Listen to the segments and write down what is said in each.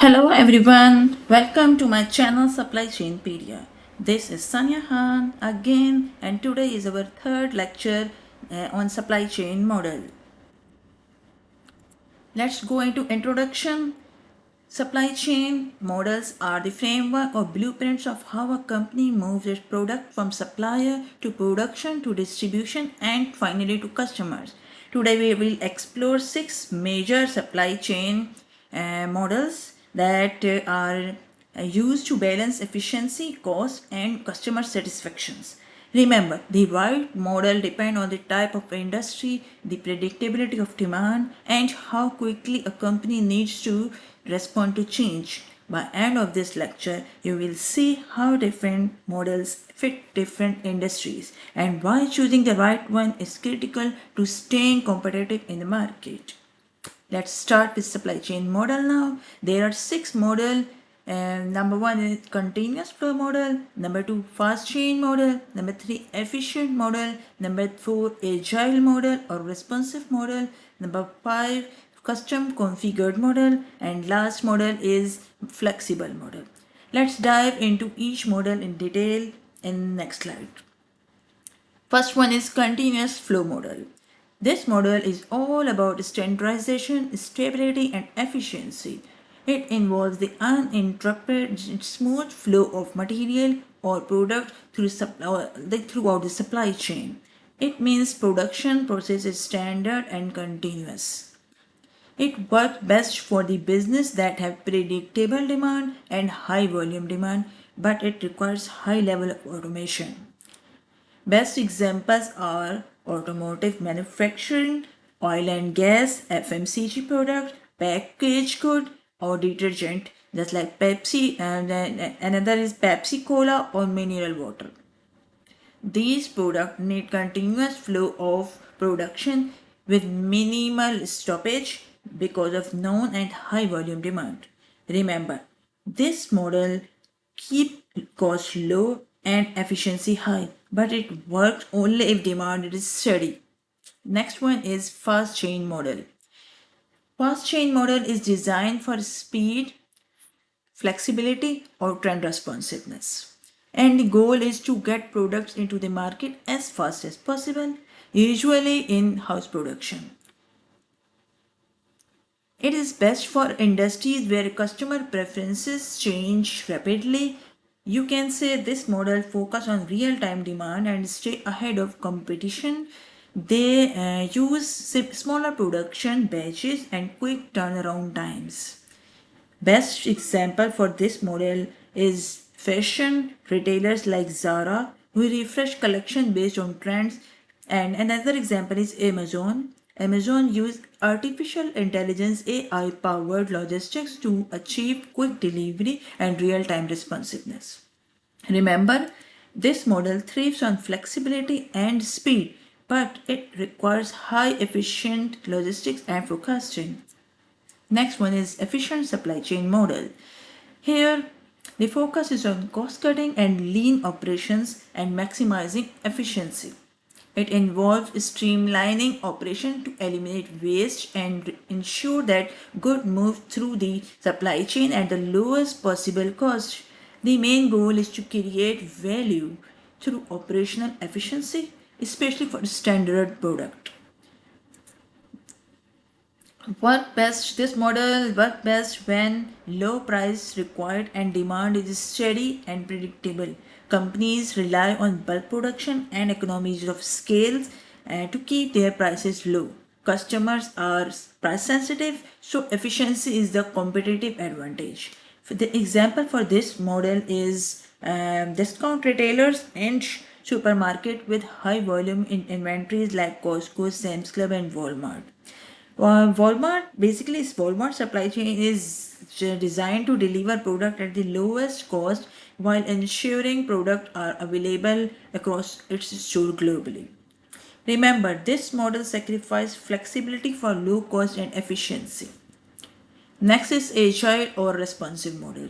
Hello everyone, welcome to my channel Supply Chain Pedia. This is Sanya Khan again, and today is our third lecture on supply chain model. Let's go into introduction. Supply chain models are the framework or blueprints of how a company moves its product from supplier to production to distribution and finally to customers. Today we will explore six major supply chain models that are used to balance efficiency, cost, and customer satisfactions. Remember, the right model depends on the type of industry, the predictability of demand, and how quickly a company needs to respond to change. By end of this lecture, you will see how different models fit different industries and why choosing the right one is critical to staying competitive in the market. Let's start with supply chain model now. There are six model. Number one is continuous flow model. Number two, fast chain model. Number three, efficient model. Number four, agile model or responsive model. Number five, custom configured model. And last model is flexible model. Let's dive into each model in detail in next slide. First one is continuous flow model. This model is all about standardization, stability, and efficiency. It involves the uninterrupted, smooth flow of material or product throughout the supply chain. It means production process is standard and continuous. It works best for the business that have predictable demand and high volume demand, but it requires high level of automation. Best examples are automotive manufacturing, oil and gas, FMCG product, packaged good, or detergent, just like Pepsi, and another is Pepsi Cola or mineral water. These products need continuous flow of production with minimal stoppage because of known and high volume demand. Remember, this model keep cost low and efficiency high, but it works only if demand is steady. Next one is fast chain model. Fast chain model is designed for speed, flexibility, or trend responsiveness. And the goal is to get products into the market as fast as possible, usually in house production. It is best for industries where customer preferences change rapidly. You can say this model focus on real-time demand and stay ahead of competition. They use smaller production batches and quick turnaround times. Best example for this model is fashion retailers like Zara, who refresh collection based on trends. And another example is Amazon. Amazon use artificial intelligence AI powered logistics to achieve quick delivery and real time responsiveness. Remember, this model thrives on flexibility and speed, but it requires high efficient logistics and forecasting. Next one is efficient supply chain model. Here, the focus is on cost cutting and lean operations and maximizing efficiency. It involves streamlining operation to eliminate waste and ensure that goods move through the supply chain at the lowest possible cost. The main goal is to create value through operational efficiency, especially for standard product. This model work best when low price required and demand is steady and predictable. Companies rely on bulk production and economies of scale to keep their prices low. Customers are price sensitive, so efficiency is the competitive advantage. The example for this model is discount retailers and supermarket with high volume in inventories like Costco, Sam's Club, and Walmart. Walmart basically is Walmart supply chain is designed to deliver product at the lowest cost while ensuring product are available across its store globally. Remember, this model sacrifices flexibility for low cost and efficiency. Next is agile or responsive model.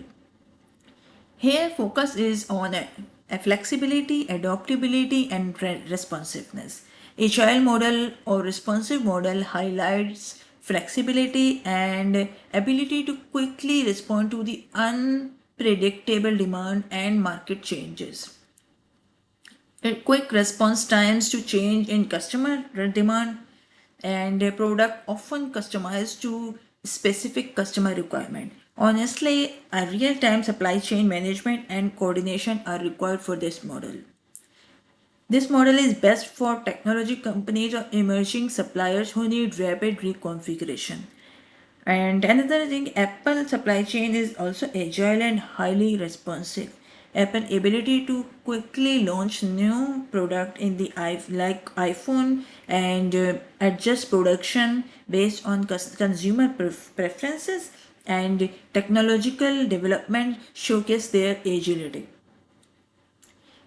Here, focus is on a flexibility, adaptability, and responsiveness. Agile model or responsive model highlights flexibility, and ability to quickly respond to the unpredictable demand and market changes. Quick response times to change in customer demand, and a product often customized to specific customer requirement. Honestly, a real-time supply chain management and coordination are required for this model. This model is best for technology companies or emerging suppliers who need rapid reconfiguration. And another thing, Apple supply chain is also agile and highly responsive. Apple ability to quickly launch new product in the like iPhone and adjust production based on consumer preferences and technological development showcase their agility.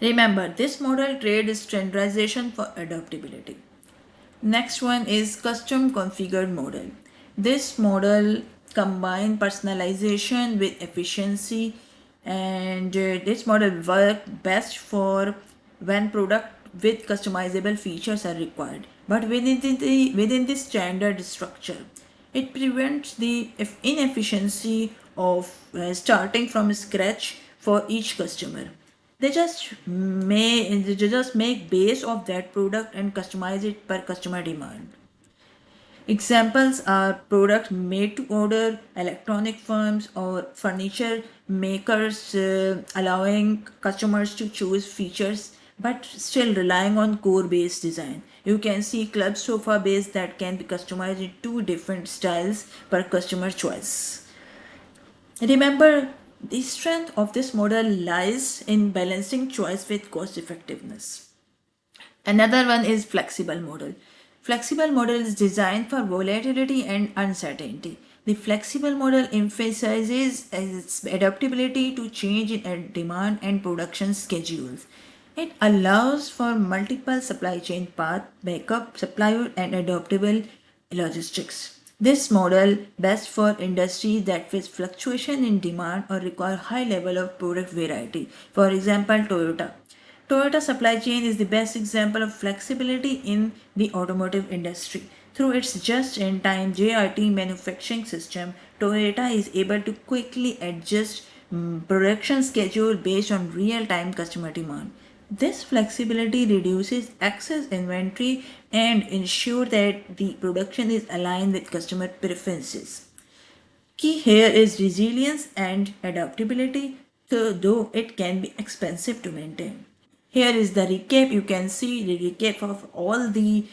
Remember, this model trade is standardization for adaptability. Next one is custom configured model. This model combine personalization with efficiency, and this model work best for when product with customizable features are required, but within the standard structure. It prevents the inefficiency of starting from scratch for each customer. They just make base of that product and customize it per customer demand. Examples are products made to order, electronic firms, or furniture makers, allowing customers to choose features but still relying on core based design. You can see club sofa base that can be customized in two different styles per customer choice. Remember, the strength of this model lies in balancing choice with cost effectiveness. Another one is flexible model. Flexible model is designed for volatility and uncertainty. The flexible model emphasizes its adaptability to change in demand and production schedules. It allows for multiple supply chain path, backup supplier, and adaptable logistics. This model best for industries that face fluctuation in demand or require high level of product variety. For example, Toyota. Toyota supply chain is the best example of flexibility in the automotive industry. Through its just-in-time JRT manufacturing system, Toyota is able to quickly adjust production schedule based on real-time customer demand. This flexibility reduces excess inventory and ensures that the production is aligned with customer preferences. Key here is resilience and adaptability, so though it can be expensive to maintain. Here is the recap. You can see the recap of all the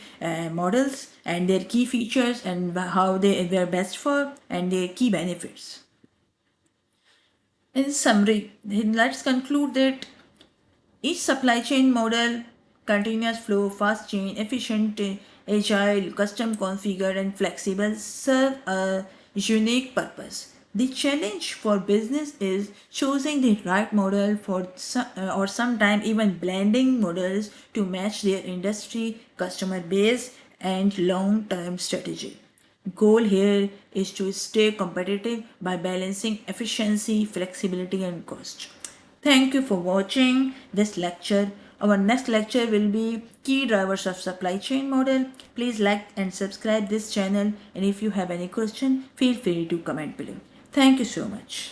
models and their key features and how they were best for and their key benefits. In summary, let's conclude that each supply chain model, continuous flow, fast chain, efficient, agile, custom configured, and flexible, serve a unique purpose. The challenge for business is choosing the right model for or sometimes even blending models to match their industry, customer base, and long-term strategy. Goal here is to stay competitive by balancing efficiency, flexibility, and cost. Thank you for watching this lecture. Our next lecture will be key drivers of supply chain model. Please like and subscribe this channel, and if you have any question, feel free to comment below. Thank you so much.